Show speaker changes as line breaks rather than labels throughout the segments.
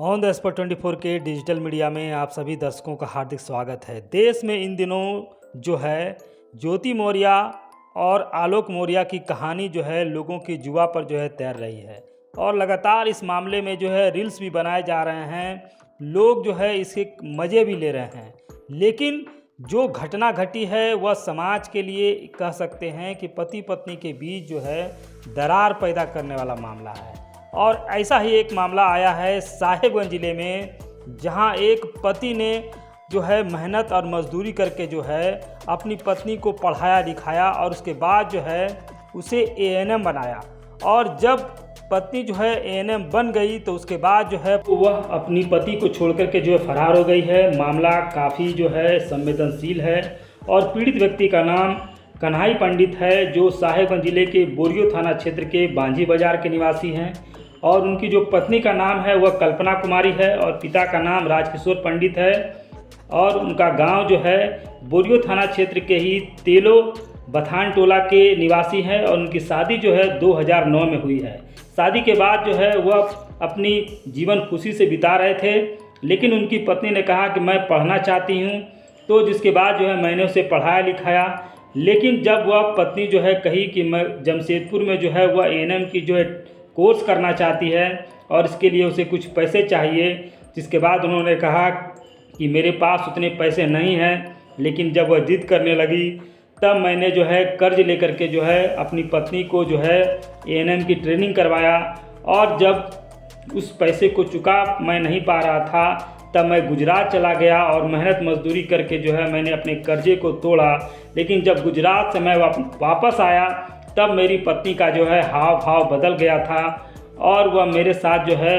On the spot 24 के digital media में आप सभी दर्शकों का हार्दिक स्वागत है। देश में इन दिनों जो है ज्योति मौर्य और आलोक मौर्य की कहानी जो है लोगों की जुआ पर जो है तैर रही है और लगातार इस मामले में जो है रील्स भी बनाए जा रहे हैं। लोग जो है इसके मज़े भी ले रहे हैं, लेकिन जो घटना घटी है वह समाज के लिए कह सकते हैं कि पति पत्नी के बीच जो है दरार पैदा करने वाला मामला है। और ऐसा ही एक मामला आया है साहेबगंज ज़िले में, जहां एक पति ने जो है मेहनत और मजदूरी करके जो है अपनी पत्नी को पढ़ाया लिखाया और उसके बाद जो है उसे एएनएम बनाया। और जब पत्नी जो है एएनएम बन गई तो उसके बाद जो है वह अपनी पति को छोड़ करके जो है फरार हो गई है। मामला काफ़ी जो है संवेदनशील है और पीड़ित व्यक्ति का नाम कन्हाई पंडित है, जो साहेबगंज ज़िले के बोरियो थाना क्षेत्र के बांझी बाजार के निवासी हैं। और उनकी जो पत्नी का नाम है वह कल्पना कुमारी है और पिता का नाम राजकिशोर पंडित है। और उनका गांव जो है बोरियो थाना क्षेत्र के ही तेलो बथान टोला के निवासी हैं और उनकी शादी जो है 2009 में हुई है। शादी के बाद जो है वह अपनी जीवन खुशी से बिता रहे थे, लेकिन उनकी पत्नी ने कहा कि मैं पढ़ना चाहती हूँ, तो जिसके बाद जो है मैंने उसे पढ़ाया लिखाया। लेकिन जब वह पत्नी जो है कही कि मैं जमशेदपुर में जो है वह एएनएम की जो है कोर्स करना चाहती है और इसके लिए उसे कुछ पैसे चाहिए, जिसके बाद उन्होंने कहा कि मेरे पास उतने पैसे नहीं हैं। लेकिन जब वह जिद करने लगी तब मैंने जो है कर्ज लेकर के जो है अपनी पत्नी को जो है एएनएम की ट्रेनिंग करवाया। और जब उस पैसे को चुका मैं नहीं पा रहा था तब मैं गुजरात चला गया और मेहनत मजदूरी करके जो है मैंने अपने कर्जे को तोड़ा। लेकिन जब गुजरात से मैं वापस आया तब मेरी पत्नी का जो है हाव भाव बदल गया था और वह मेरे साथ जो है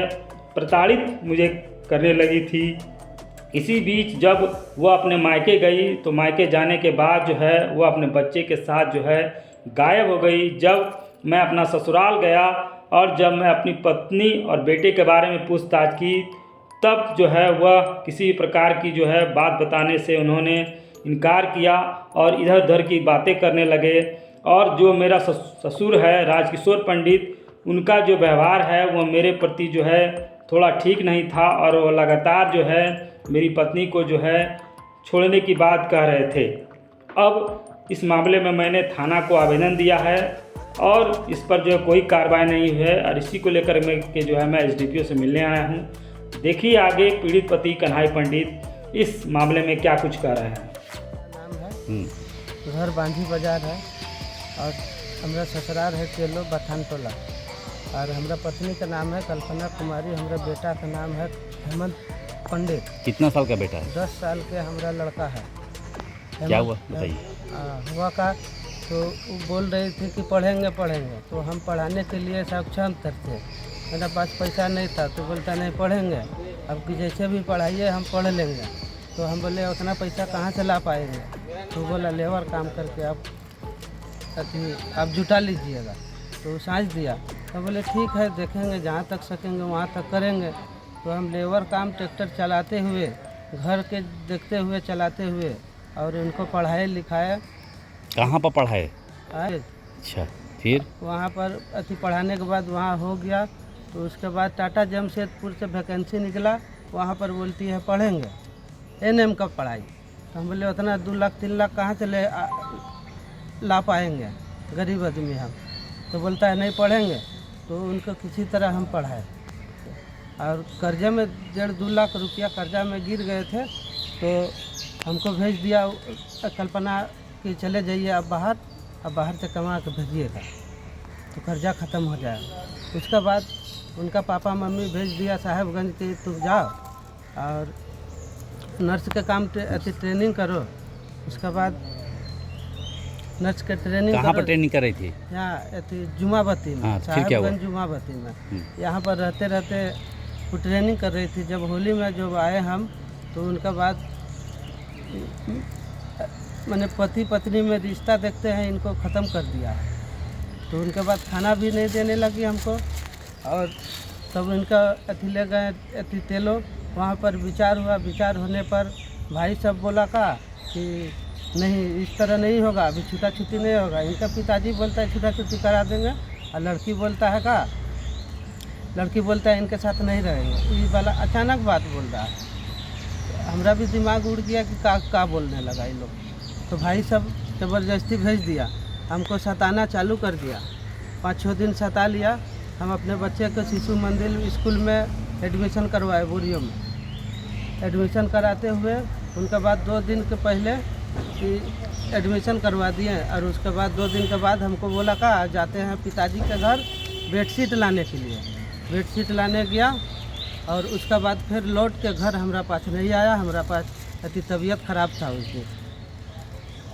प्रताड़ित मुझे करने लगी थी। इसी बीच जब वह अपने मायके गई तो मायके जाने के बाद जो है वह अपने बच्चे के साथ जो है गायब हो गई। जब मैं अपना ससुराल गया और जब मैं अपनी पत्नी और बेटे के बारे में पूछताछ की तब जो है वह किसी प्रकार की जो है बात बताने से उन्होंने इनकार किया और इधर उधर की बातें करने लगे। और जो मेरा ससुर है राजकिशोर पंडित, उनका जो व्यवहार है वो मेरे प्रति जो है थोड़ा ठीक नहीं था और वो लगातार जो है मेरी पत्नी को जो है छोड़ने की बात कह रहे थे। अब इस मामले में मैंने थाना को आवेदन दिया है और इस पर जो है कोई कार्रवाई नहीं हुई है और इसी को लेकर मैं एसडीपीओ से मिलने आया हूँ। देखिए आगे पीड़ित पति कन्हाई पंडित इस मामले में क्या कुछ कह रहे हैं।
नाम है घर बांझी बाजार है और हमारा ससुराल है तेलो बथान टोला और हमारा पत्नी का नाम है कल्पना कुमारी। हमारा बेटा का नाम है हेमंत पंडित।
कितना साल का बेटा है?
10 साल के हमारा लड़का है।
क्या हुआ बताइए।
हुआ का तो वो बोल रही थी कि पढ़ेंगे, तो हम पढ़ाने के लिए सक्षम थे। मेरा पास पैसा नहीं था तो बोलता नहीं पढ़ेंगे, अब कि जैसे भी पढ़ाइए हम पढ़ लेंगे। तो हम बोले उतना पैसा कहाँ से ला पाएंगे? तो बोला लेबर काम करके आप जुटा लीजिएगा। तो साँझ दिया तो बोले ठीक है देखेंगे, जहाँ तक सकेंगे वहाँ तक करेंगे। तो हम लेबर काम ट्रैक्टर चलाते हुए घर के देखते हुए चलाते हुए और उनको पढ़ाए लिखाए।
कहाँ पर पढ़ाए?
अच्छा,
फिर
वहाँ पर पढ़ाने के बाद वहाँ हो गया। तो उसके बाद टाटा जमशेदपुर से वैकेंसी निकला, वहाँ पर बोलती है पढ़ेंगे एएनएम का पढ़ाई। तो हम बोले उतना 2 लाख 3 लाख कहाँ से ला पाएंगे, गरीब आदमी हम। तो बोलता है नहीं पढ़ेंगे। तो उनको किसी तरह हम पढ़ाए और कर्जे में 1.5-2 लाख रुपया कर्जा में गिर गए थे। तो हमको भेज दिया कल्पना कि चले जाइए अब बाहर से कमा के भेजिएगा तो कर्जा ख़त्म हो जाएगा। उसके बाद उनका पापा मम्मी भेज दिया साहेबगंज के, तुम जाओ और नर्स के काम ट्रेनिंग करो। उसके बाद नर्स के ट्रेनिंग
कहाँ पर ट्रेनिंग कर रही थी?
यहाँ जुमावती में। साहेबगंज जुमावती में यहाँ पर रहते रहते वो ट्रेनिंग कर रही थी। जब होली में जब आए हम तो उनका बाद मैंने पति पत्नी में रिश्ता देखते हैं इनको ख़त्म कर दिया है। तो उनके बाद खाना भी नहीं देने लगी हमको और तब उनका ले गए तेलो। वहाँ पर विचार हुआ, विचार होने पर भाई सब बोला का कि नहीं इस तरह नहीं होगा, अभी छूटा छुट्टी नहीं होगा। इनका पिताजी बोलता है छूटा छुट्टी करा देंगे और लड़की बोलता है का लड़की बोलता है इनके साथ नहीं रहेंगे। ये वाला अचानक बात बोल रहा है। हमरा भी दिमाग उड़ गया कि का बोलने लगा ये लोग। तो भाई सब ज़बरदस्ती भेज दिया, हमको सताना चालू कर दिया। 5-6 दिन सता लिया। हम अपने बच्चे को शिशु मंदिर स्कूल में एडमिशन करवाए, बोरियो में एडमिशन कराते हुए उनके बाद 2 दिन के पहले कि एडमिशन करवा दिए। और उसके बाद 2 दिन के बाद हमको बोला का जाते हैं पिताजी के घर बेडशीट लाने के लिए। बेडशीट लाने गया और उसके बाद फिर लौट के घर हमारा पास नहीं आया। हमारा पास अति तबीयत ख़राब था उस दिन।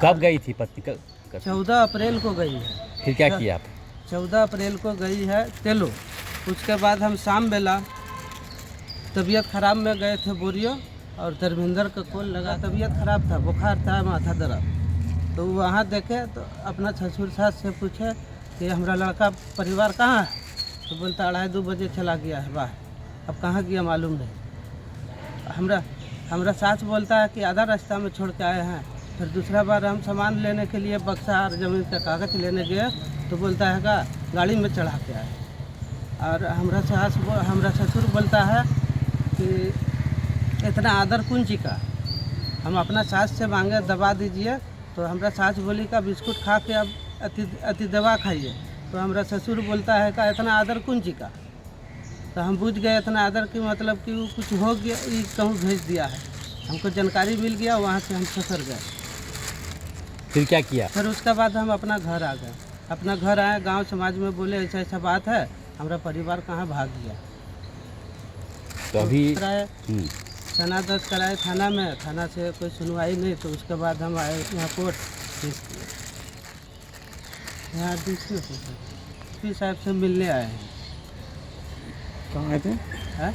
कब गई थी पत्नी?
14 अप्रैल को गई है।
फिर क्या किया आप?
14 अप्रैल को गई है तेलो। उसके बाद हम शाम बेला तबीयत ख़राब में गए थे बोरियो और धर्मेंद्र का कॉल लगा। तबीयत ख़राब था, बुखार था, माथा दर्द। तो वहाँ देखे तो अपना ससुर सास से पूछे कि हमारा लड़का परिवार कहाँ है। तो बोलता 2:30 बजे चला गया है बाहर। अब कहाँ गया मालूम नहीं। हमरा सास बोलता है कि आधा रास्ता में छोड़ के आए हैं। फिर दूसरा बार हम सामान लेने के लिए बक्सा और ज़मीन का कागज़ लेने गए तो बोलता है का गाड़ी में चढ़ा के आए। और हमरा ससुर बोलता है कि इतना आदर कुंजी का, हम अपना सास से मांगे दवा दीजिए। तो हमरा सास बोली का बिस्कुट खा के अब अति दवा खाइए। तो हमरा ससुर बोलता है का इतना आदर कुंजी का। तो हम बुझ गए इतना आदर की मतलब कि वो कुछ हो गया, ये कहूँ भेज दिया है। हमको जानकारी मिल गया, वहाँ से हम ससुर गए।
फिर क्या किया?
फिर उसके बाद हम अपना घर आ गए। अपना घर आए, गांव समाज में बोले ऐसा ऐसा बात है, हमारा परिवार कहाँ भाग गया।
तो अभी
सना दर्ज कराए थाना में, थाना से कोई सुनवाई नहीं। तो उसके बाद हम आए यहाँ कोर्ट यहाँ DCO साहब से मिलने आए हैं।
कहाँ आए थे?
हैं?